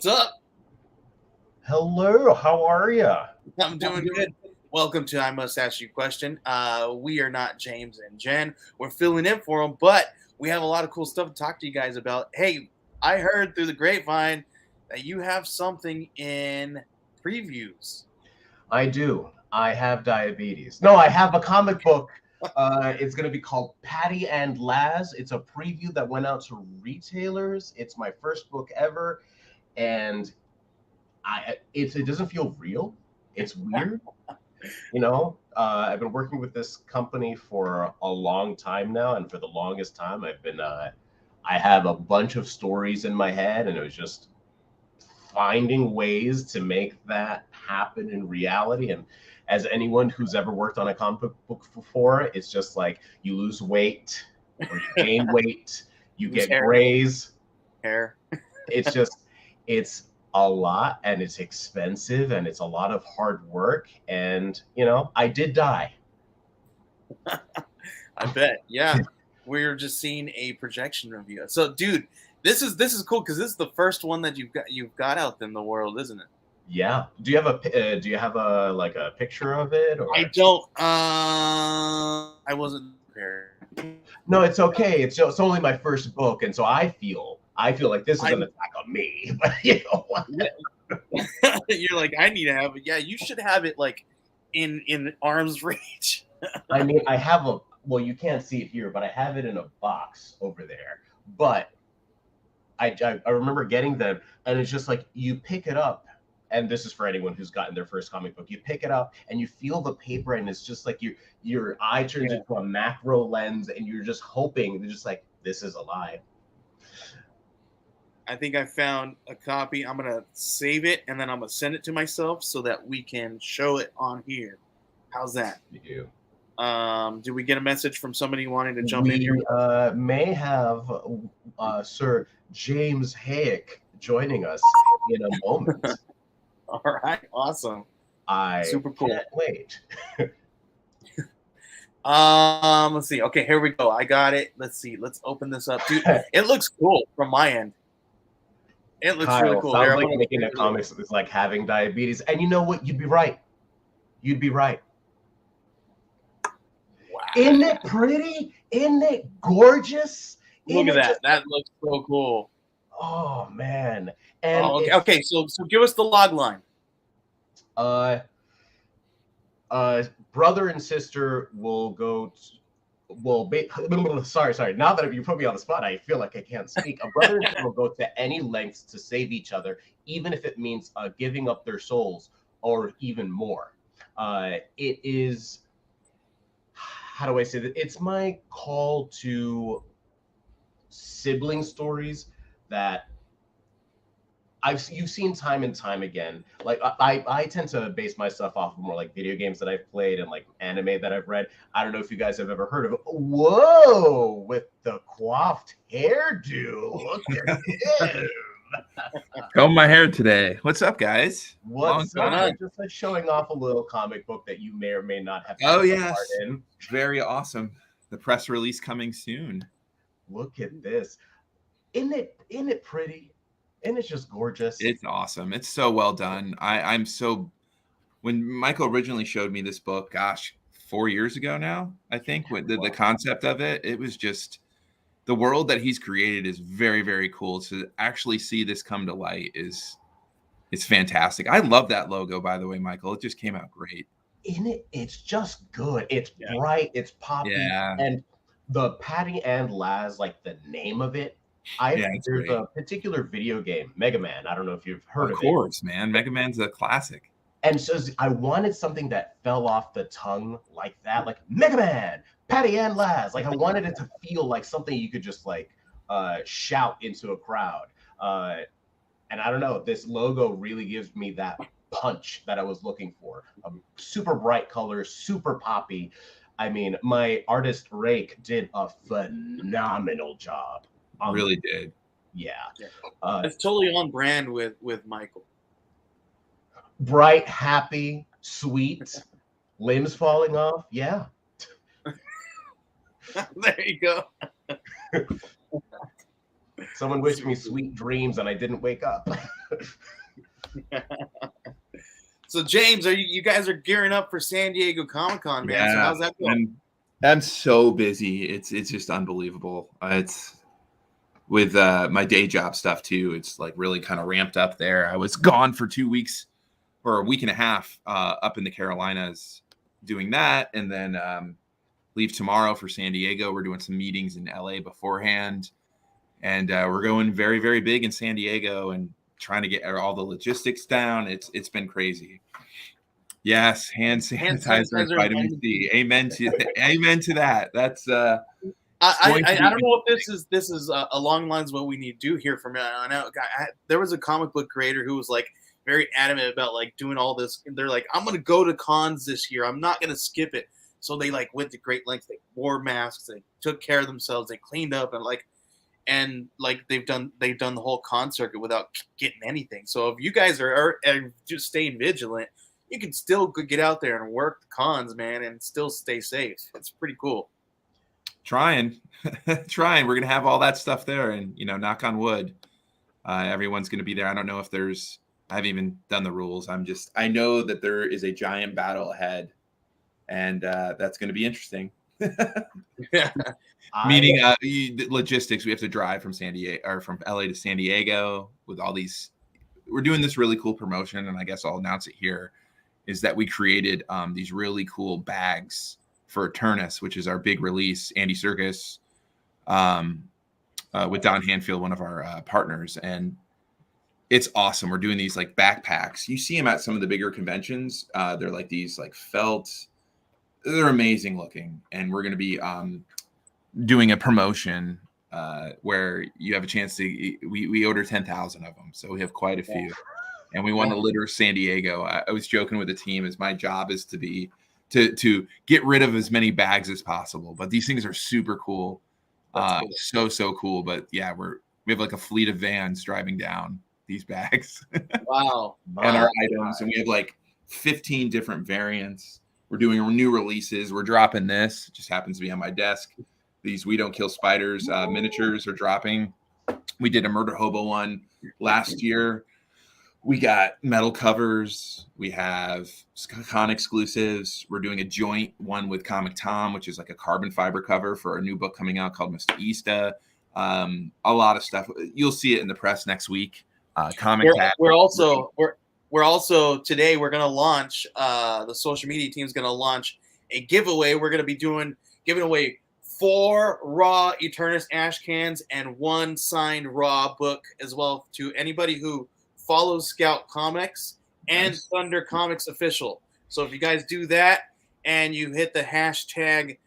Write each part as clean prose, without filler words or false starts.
What's up? Hello, how are you? I'm doing good. Welcome to I Must Ask You a Question. We are not James and Jen. We're filling in for them, but we have a lot of cool stuff to talk to you guys about. Hey, I heard through the grapevine that you have something in previews. I do. I have diabetes. No, I have a comic book. It's going to be called Patty and Laz. It's a preview that went out to retailers. It's my first book ever, and it doesn't feel real. It's weird. I've been working with this company for a long time now, and for the longest time, I have a bunch of stories in my head, and it was just finding ways to make that happen in reality. And as anyone who's ever worked on a comic book before, it's just like you lose weight or you gain weight, you Lose get hair. grays. Hair. It's a lot, and it's expensive, and it's a lot of hard work. And I did die. I bet. Yeah. We're just seeing a projection review. So, dude, this is cool because this is the first one that you've got out in the world, isn't it? Yeah. Do you have a like a picture of it? Or? I don't. I wasn't prepared. No, it's okay. It's only my first book, and so I feel like this is an attack on me. But you know what? You're like, I need to have it. Yeah, you should have it like in arm's reach. I mean, I have well, you can't see it here, but I have it in a box over there. But I remember getting them, and it's just like you pick it up, and this is for anyone who's gotten their first comic book. You pick it up, and you feel the paper, and it's just like your eye turns into a macro lens, and you're just hoping, they're just like, this is alive. I think I found a copy. I'm gonna save it, and then I'm gonna send it to myself so that we can show it on here. How's that? You. Did we get a message from somebody wanting to jump in here? May have Sir James Hayek joining us in a moment. All right, awesome. Super cool. Can't wait. Let's see. Okay, here we go. I got it. Let's see. Let's open this up, dude. It looks cool from my end. It looks really cool. Sounds like making a comics is like having diabetes. And you know what? You'd be right. You'd be right. Wow. Isn't it pretty? Isn't it gorgeous? Look at that. That looks so cool. Oh man. And okay. So give us the log line. Brother and sister will go sorry. Now that you put me on the spot, I feel like I can't speak. A brother and sister will go to any lengths to save each other, even if it means giving up their souls or even more. It is, how do I say that? It's my call to sibling stories that you've seen time and time again. Like I tend to base my stuff off of more like video games that I've played and like anime that I've read. I don't know if you guys have ever heard of it. Whoa, with the coiffed hairdo. Look at him. Comb my hair today. What's up, guys? What's up? Just like showing off a little comic book that you may or may not have. Oh yes, in. Very awesome. The press release coming soon. Look at this. Isn't it pretty? And it's just gorgeous. It's awesome. It's so well done. I'm so, when Michael originally showed me this book, gosh, 4 years ago now, I think, with the concept of it, it was just, the world that he's created is very, very cool. To actually see this come to light it's fantastic. I love that logo, by the way, Michael. It just came out great. It's just good. It's bright. It's poppy. Yeah. And the Patty and Laz, like the name of it, there's a particular video game, Mega Man. I don't know if you've heard of it. Of course, man. Mega Man's a classic. And so I wanted something that fell off the tongue like that, like Mega Man, Patty and Laz. Like I wanted it to feel like something you could just like shout into a crowd. And I don't know, this logo really gives me that punch that I was looking for. Super bright colors, super poppy. I mean, my artist Rake did a phenomenal job. Really did. Yeah. It's totally on brand with Michael. Bright, happy, sweet, limbs falling off. Yeah. There you go. Someone wished me sweet dreams and I didn't wake up. So James, you guys are gearing up for San Diego Comic-Con, man. So Yeah, how's that going? I'm so busy. It's just unbelievable. It's with my day job stuff too. It's like really kind of ramped up there. I was gone for 2 weeks or a week and a half up in the Carolinas doing that, and then leave tomorrow for San Diego. We're doing some meetings in LA beforehand, and we're going very, very big in San Diego and trying to get all the logistics down. It's been crazy. Yes, hand Hand sanitizer and sanitizer and vitamin C. Amen to amen to that. That's going to I be don't know if this is along the lines of what we need to do here from now on out. There was a comic book creator who was like very adamant about like doing all this. They're like, I'm gonna go to cons this year. I'm not gonna skip it. So they like went to great lengths. They wore masks. They took care of themselves. They cleaned up and they've done the whole con circuit without getting anything. So if you guys are just staying vigilant, you can still get out there and work the cons, man, and still stay safe. It's pretty cool. trying. Trying. We're gonna have all that stuff there, and knock on wood, everyone's gonna be there. I don't know if I haven't even done the rules. I know that there is a giant battle ahead, and that's gonna be interesting. Yeah. Meaning logistics. We have to drive from San Diego or from LA to San Diego with all these. We're doing this really cool promotion, and I guess I'll announce it here. Is that we created these really cool bags for Eternus, which is our big release. Andy Serkis with Don Hanfield, one of our partners, and it's awesome. We're doing these like backpacks. You see them at some of the bigger conventions. They're like these like felt. They're amazing looking, and we're going to be doing a promotion where you have a chance to. We order 10,000 of them, so we have quite a few, and we want to litter San Diego. I was joking with the team, as my job is to get rid of as many bags as possible. But these things are super cool, cool. So cool. But yeah, we have like a fleet of vans driving down these bags. Wow. And our items, and we have like 15 different variants. We're doing new releases. We're dropping this. It just happens to be on my desk. These We Don't Kill Spiders miniatures are dropping. We did a Murder Hobo one last year. We got metal covers. We have con exclusives. We're doing a joint one with Comic Tom, which is like a carbon fiber cover for a new book coming out called Mustache. A lot of stuff. You'll see it in the press next week. We're also today we're gonna launch the social media team is gonna launch a giveaway. We're gonna be giving away 4 raw Eternus ash cans and 1 signed raw book as well to anybody who follows Scout Comics and Thunder Comics Official. So if you guys do that and you hit the hashtag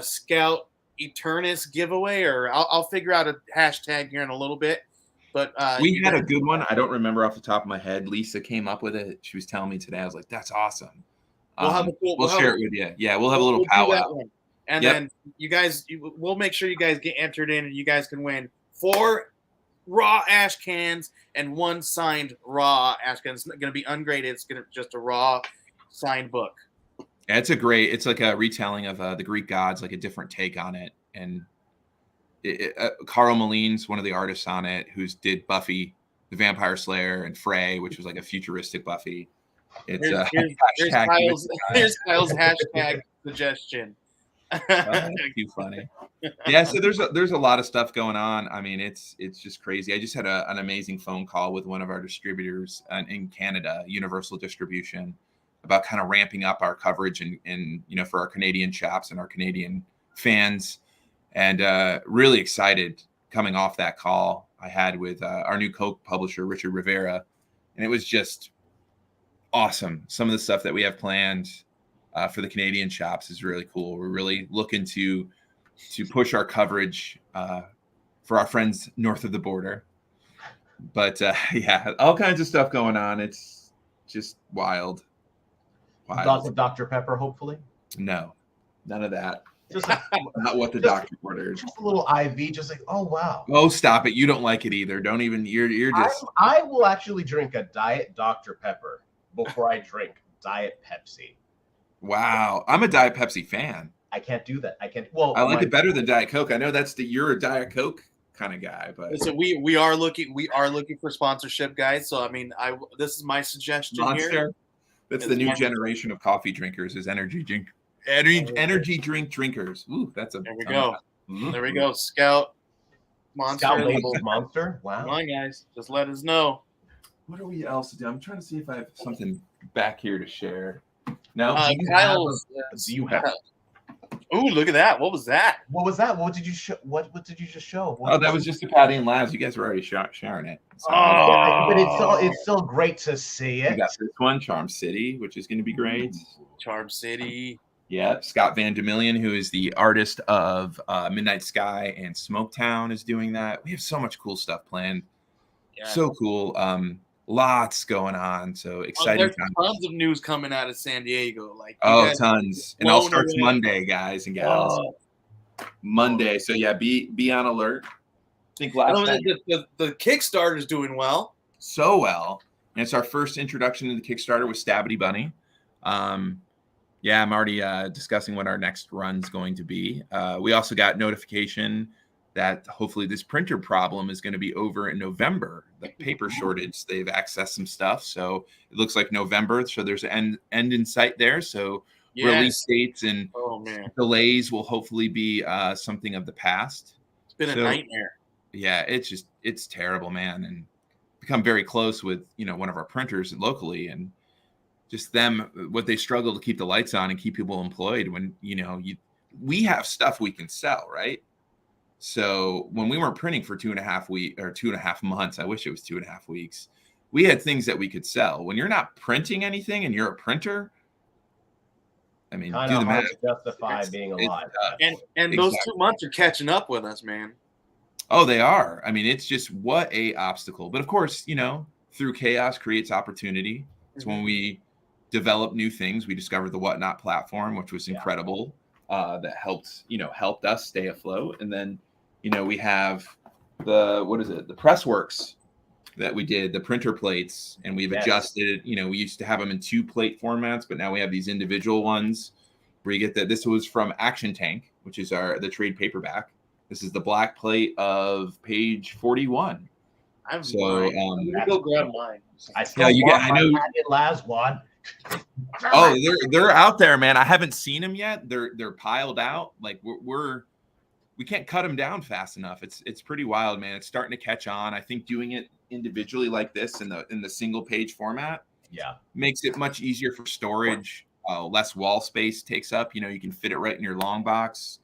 Scout Eternus giveaway, or I'll figure out a hashtag here in a little bit. But we had a good one. I don't remember off the top of my head. Lisa came up with it. She was telling me today. I was like, "That's awesome." We'll share it with you. Yeah, we'll have a little powwow. And then we'll make sure you guys get entered in, and you guys can win 4 raw ash cans and 1 signed raw ash can. It's not going to be ungraded. It's going to just a raw signed book. Yeah, it's like a retelling of the Greek gods, like a different take on it. And Carl Moline's one of the artists on it, who's did Buffy the Vampire Slayer and Frey, which was like a futuristic Buffy. It's here's Kyle's hashtag suggestion. Too funny. Yeah, so there's a lot of stuff going on. I mean, it's just crazy. I just had an amazing phone call with one of our distributors in Canada, Universal Distribution, about kind of ramping up our coverage and for our Canadian shops and our Canadian fans, and really excited coming off that call I had with our new co-publisher Richard Rivera, and it was just awesome. Some of the stuff that we have planned for the Canadian shops is really cool. We're really looking to push our coverage for our friends north of the border. But yeah, all kinds of stuff going on. It's just wild. Lots of Dr. Pepper, hopefully. No, none of that. Just not what the doctor ordered. Just a little IV, just like, oh wow. Oh, stop it! You don't like it either. Don't even. You're just. I will actually drink a Diet Dr. Pepper before I drink Diet Pepsi. Wow, I'm a Diet Pepsi fan. I can't do that. I can't. Well, I like it better than Diet Coke. I know you're a Diet Coke kind of guy. But Listen, we are looking for sponsorship, guys. So I mean, this is my suggestion here. Monster. That's the new generation of coffee drinkers. Is energy drink drinkers. Ooh, that's a. There we go. Mhm. There we go. Scout Monster. Scout labeled Monster. Come Wow. on, guys. Just let us know. What are we else do? I'm trying to see if I have something back here to share. No, Kyle's. Do you have? Ooh, look at that! What was that? What was that? What did you show? What did you just show? that was just a Patty and Labs. You guys were already sharing it. So But it's still great to see we it. got this one, Charm City, which is going to be great. Charm City. Yeah, Scott Van Demillion, who is the artist of Midnight Sky and Smoketown, is doing that. We have so much cool stuff planned. Yeah. So cool. Lots going on. So exciting there's times. tons of news coming out of San Diego. Like Tons. And it all starts away. Monday, guys and gals. Monday. So yeah, be on alert. I think last night the Kickstarter is doing well. so well. And it's our first introduction to the Kickstarter with Stabity Bunny. Yeah, I'm already discussing what our next run's going to be. We also got notification that hopefully this printer problem is going to be over in November. The paper shortage, they've accessed some stuff. So it looks like November. So there's an end in sight there. So release dates and delays will hopefully be something of the past. It's been a nightmare. Yeah, it's terrible, man. And become very close with, one of our printers locally, and just what they struggle to keep the lights on and keep people employed when, we have stuff we can sell, right? So when we weren't printing for 2.5 months, I wish it was 2.5 weeks, we had things that we could sell. When you're not printing anything and you're a printer, I mean, do the math. To justify being alive. And those 2 months are catching up with us, man. Oh, they are. I mean, it's just what a obstacle. But of course, through chaos creates opportunity. It's when we develop new things. We discovered the Whatnot platform, which was incredible. That helped us stay afloat. And then, we have the Pressworks that we did, the printer plates, and we've adjusted. We used to have them in 2 plate formats, but now we have these individual ones where you get that. This was from Action Tank, which is the trade paperback. This is the black plate of page 41. I'm go grab mine. I know last one. Oh, they're out there, man. I haven't seen them yet. They're piled out. Like we can't cut them down fast enough. It's pretty wild, man. It's starting to catch on. I think doing it individually like this in the single page format, makes it much easier for storage. Less wall space takes up. You can fit it right in your long box.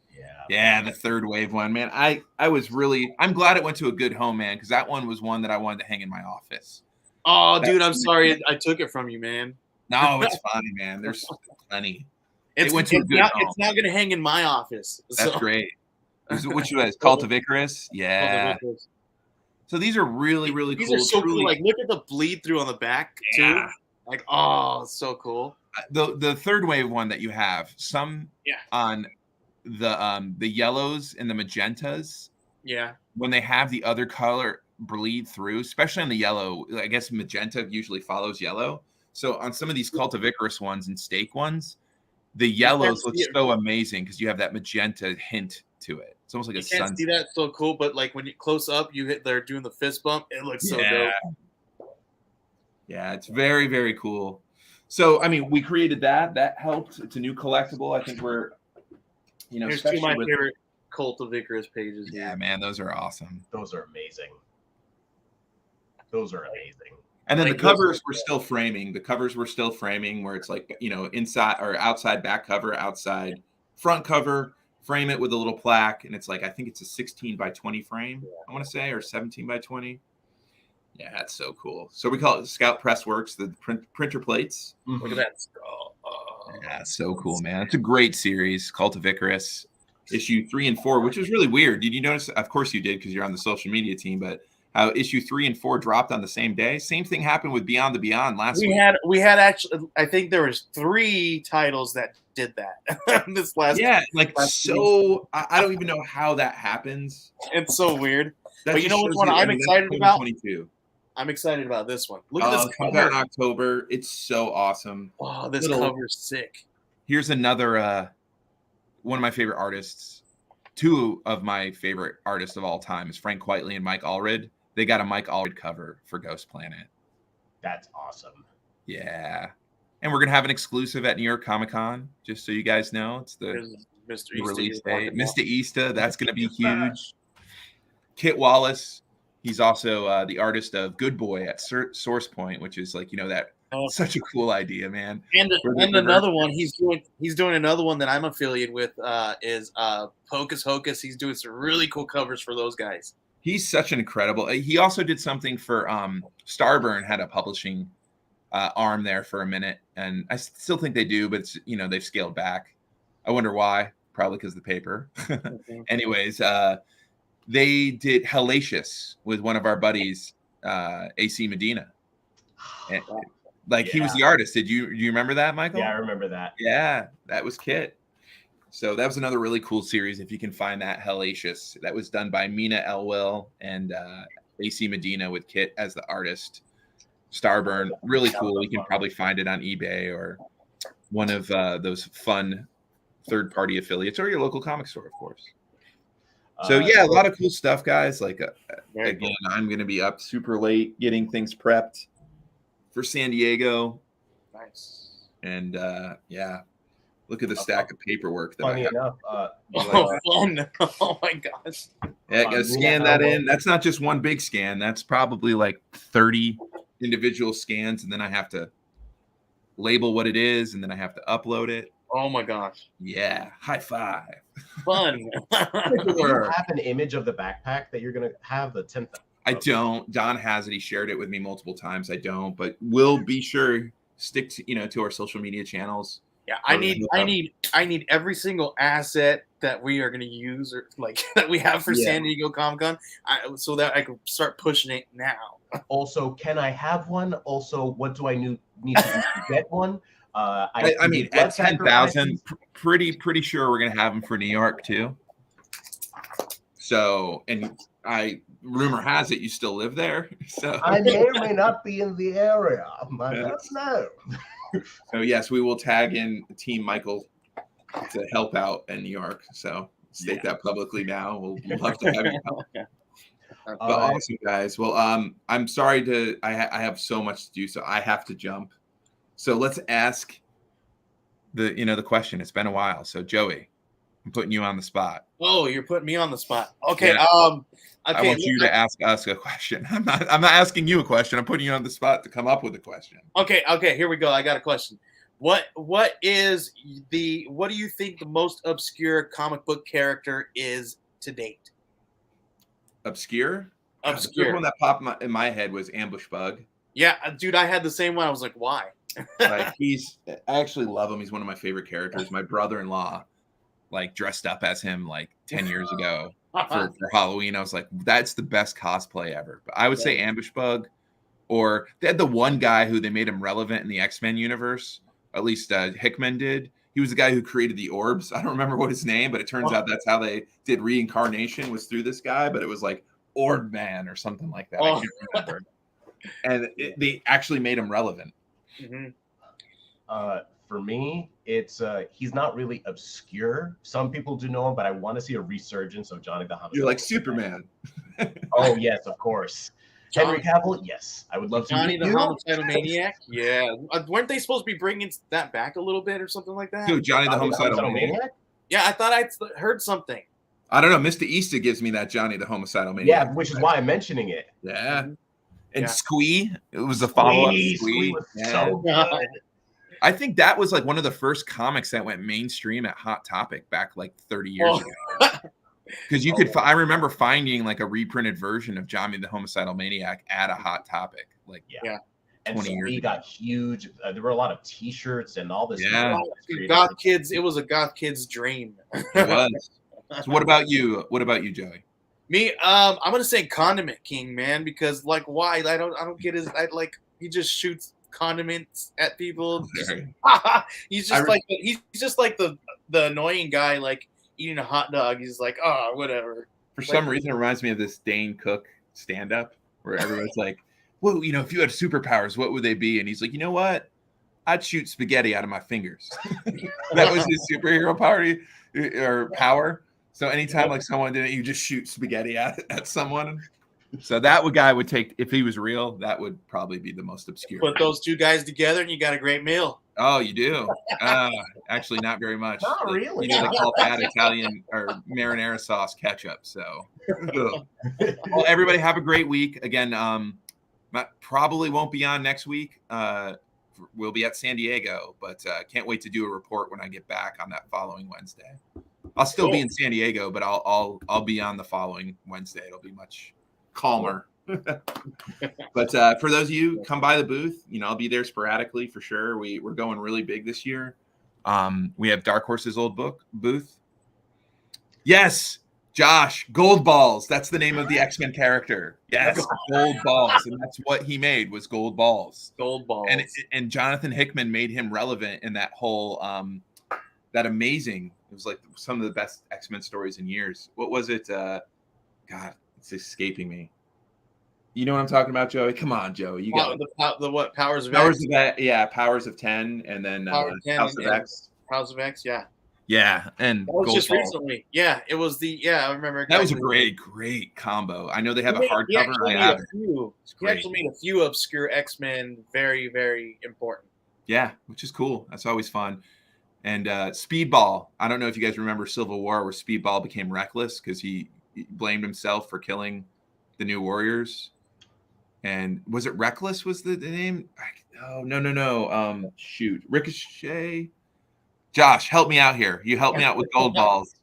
Yeah, the third wave one, man. I'm glad it went to a good home, man, because that one was one that I wanted to hang in my office. Oh, dude, I'm sorry I took it from you, man. No, it's fine, man. There's plenty. It's now going to hang in my office. That's great. Which was Cult of Icarus? Yeah. So these are really, really cool. These are so cool. Like, look at the bleed through on the back, too. Like, so cool. The third wave one that you have, some on the yellows and the magentas. Yeah. When they have the other color bleed through, especially on the yellow, I guess magenta usually follows yellow. So on some of these Cult of Icarus ones and Stake ones, the yellows look so amazing because you have that magenta hint to it. It's almost like a sunset. You can't see that, so cool, but like when you close up, they're doing the fist bump. It looks so dope. Yeah, it's very, very cool. So, I mean, we created that. That helped. It's a new collectible. I think we're, here's 2 of my favorite Cult of Icarus pages. Yeah, man, those are awesome. Those are amazing. And then the covers were still framing. The covers were still framing where it's like, inside or outside back cover, outside front cover, frame it with a little plaque. And it's like, I think it's a 16 by 20 frame, I want to say, or 17 by 20. Yeah, that's so cool. So we call it Scout Pressworks, the printer plates. Look at that. Yeah, so cool, man. It's a great series, Cult of Icarus, issue 3 and 4, which is really weird. Did you notice? Of course you did, because you're on the social media team, but how issue 3 and 4 dropped on the same day. Same thing happened with Beyond the Beyond last week. We had actually, I think there was 3 titles that did that this last. Yeah, like so. I don't even know how that happens. It's so weird. But you know which one I'm excited about? 22. I'm excited about this one. Look at this cover in October. It's so awesome. Oh, this cover's sick. Here's another one of my favorite artists. two of my favorite artists of all time is Frank Quitely and Mike Allred. They got a Mike Allred cover for Ghost Planet. That's awesome. Yeah. And we're going to have an exclusive at New York Comic Con, just so you guys know. It's the Mr. release Easter date. Mr. Easter, that's going to be huge. Kit Wallace, he's also the artist of Good Boy at Source Point, which is like, that such a cool idea, man. And another one he's doing another one that I'm affiliated with is Hocus Hocus. He's doing some really cool covers for those guys. He's such an incredible. He also did something for Starburn, had a publishing arm there for a minute, and I still think they do, but it's, they've scaled back. I wonder why. Probably because of the paper. Anyways, they did Hellacious with one of our buddies, AC Medina. And, he was the artist. Do you remember that, Michael? Yeah, I remember that. Yeah, that was Kit. So that was another really cool series. If you can find that, Hellacious, that was done by Mina Elwell and AC Medina with Kit as the artist. Starburn, really cool. You can probably find it on eBay or one of those fun third-party affiliates or your local comic store, of course. So yeah, a lot of cool stuff, guys. Again, cool. I'm going to be up super late getting things prepped for San Diego. Nice. And yeah, look at the stack of paperwork that funny I have. Enough, fun! Oh my gosh! Yeah, gotta scan that in. That's not just one big scan. That's probably like 30 individual scans, and then I have to label what it is, and then I have to upload it. Oh my gosh! Yeah, high five! Fun. Do you have an image of the backpack that you're gonna have, the 10th? I don't. Don has it. He shared it with me multiple times. I don't, but we'll be sure stick to to our social media channels. Yeah, I need every single asset that we are going to use or that we have for San Diego Comic Con, so that I can start pushing it now. Also, can I have one? Also, what do I need to do to get one? I mean, at 10,000, pretty sure we're gonna have them for New York too. So, and rumor has it you still live there. So I may or may not be in the area. I don't know. So yes, we will tag in Team Michael to help out in New York. So state that publicly now. We'll love to have you help. But awesome, guys. Well, I'm sorry I have so much to do, so I have to jump. So let's ask the question. It's been a while. So Joey, I'm putting you on the spot. Oh, you're putting me on the spot. Okay. Yeah. Okay. I want you to ask us a question. I'm not asking you a question. I'm putting you on the spot to come up with a question. Okay. Here we go. I got a question. What do you think the most obscure comic book character is to date? Obscure? Obscure. The one that popped in my head was Ambush Bug. Yeah, dude, I had the same one. I was like, why? I actually love him. He's one of my favorite characters. My brother-in-law dressed up as him 10 years ago for Halloween. I was like, that's the best cosplay ever. But I would say Ambush Bug, or they had the one guy who they made him relevant in the X-Men universe. At least Hickman did. He was the guy who created the orbs. I don't remember what his name, but it turns out that's how they did reincarnation, was through this guy. But it was like Orb Man or something like that. I can't remember. And they actually made him relevant. Mm-hmm. For me, it's he's not really obscure. Some people do know him, but I want to see a resurgence of Johnny the Homicide. You're like Superman. Oh yes, of course. Henry Cavill, yes, I would love Johnny to. the Homicidal Maniac, yeah. Weren't they supposed to be bringing that back a little bit or something like that? Who, Johnny the Homicidal Maniac? Yeah, I thought I heard something. I don't know. Mr. Easter gives me that Johnny the Homicidal Maniac. Yeah, which is why I'm mentioning it. Yeah. Mm-hmm. And Squee, it was a follow-up. Squee was so good. I think that was one of the first comics that went mainstream at Hot Topic back 30 years ago. Because you could, I remember finding a reprinted version of Johnny the Homicidal Maniac at a Hot Topic. 20 and years ago. Got huge. There were a lot of T-shirts and all this. Yeah. Goth kids. It was a goth kid's dream. It was. So what about you? What about you, Joey? Me, I'm gonna say Condiment King, man, because why? I don't get his. He just shoots condiments at people. He's just like the annoying guy eating a hot dog. He's like, oh, whatever. For some reason, it reminds me of this Dane Cook stand-up where everyone's like, well, if you had superpowers, what would they be? And he's like, you know what? I'd shoot spaghetti out of my fingers. That was his superhero power. So anytime like someone did it, you just shoot spaghetti at someone. So that guy would take, if he was real, that would probably be the most obscure. Put those two guys together and you got a great meal. Oh, you do? Actually, not very much. Not Like, really. they call that Italian or marinara sauce ketchup. So, well, everybody have a great week. Again, probably won't be on next week. We'll be at San Diego, but can't wait to do a report when I get back on that following Wednesday. I'll still be in San Diego, but I'll be on the following Wednesday. It'll be much calmer. But for those of you, come by the booth. I'll be there sporadically for sure. We're going really big this year. We have Dark Horse's old book booth. Yes, Josh, Gold Balls. That's the name of the X-Men character. Yes, Gold Balls, and that's what he made was Gold Balls. Gold Balls. And Jonathan Hickman made him relevant in that whole that amazing. It was like some of the best X-Men stories in years. What was it? God, it's escaping me. You know what I'm talking about, Joey? Come on, Joey. You got the what? Powers of Powers X? of X. Yeah, Powers of 10, and then Power of 10 House of X. House of X, yeah. Yeah, and That was Gold just Balls. recently. Yeah, it was I remember. Exactly. That was a great combo. I know they have a He hardcover. actually I made have a it. few. He actually made a few obscure X-Men very, very important. Yeah, which is cool. That's always fun. And Speedball. I don't know if you guys remember Civil War, where Speedball became reckless because he blamed himself for killing the New Warriors. And was it Reckless was the name? Oh, no. Shoot. Ricochet. Josh, help me out here. You help me out with Gold Balls.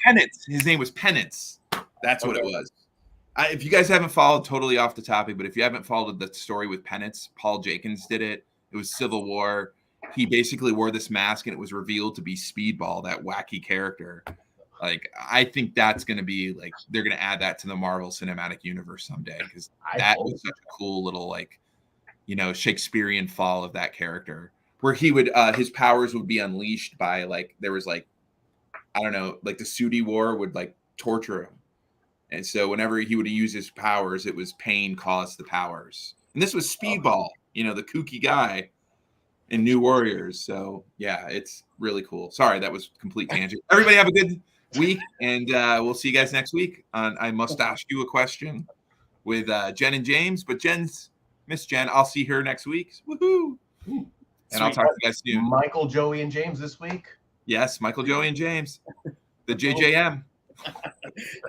Penance. His name was Penance. That's what it was. If you guys haven't followed, totally off the topic, but if you haven't followed the story with Penance, Paul Jenkins did it. It was Civil War. He basically wore this mask and it was revealed to be Speedball, that wacky character. Like, I think that's going to be like, they're going to add that to the Marvel Cinematic Universe someday because that was such a cool little, like, Shakespearean fall of that character where he would, his powers would be unleashed by like, there was like, I don't know, like the Sudi War would like torture him. And so whenever he would use his powers, it was pain caused the powers. And this was Speedball, the kooky guy in New Warriors. So yeah, it's really cool. Sorry, that was complete tangent. Everybody have a good week, and we'll see you guys next week on I Must Ask You a Question with Jen and James. But Miss Jen, I'll see her next week. Woohoo! And I'll talk to you guys soon. Michael, Joey, and James this week. Yes, Michael, Joey, and James. The JJM. All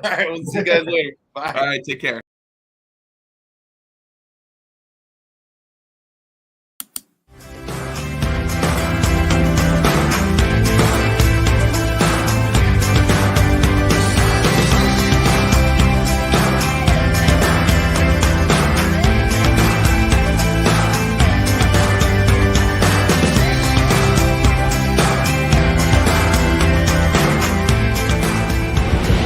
right, we'll see you guys later. Bye. All right, take care.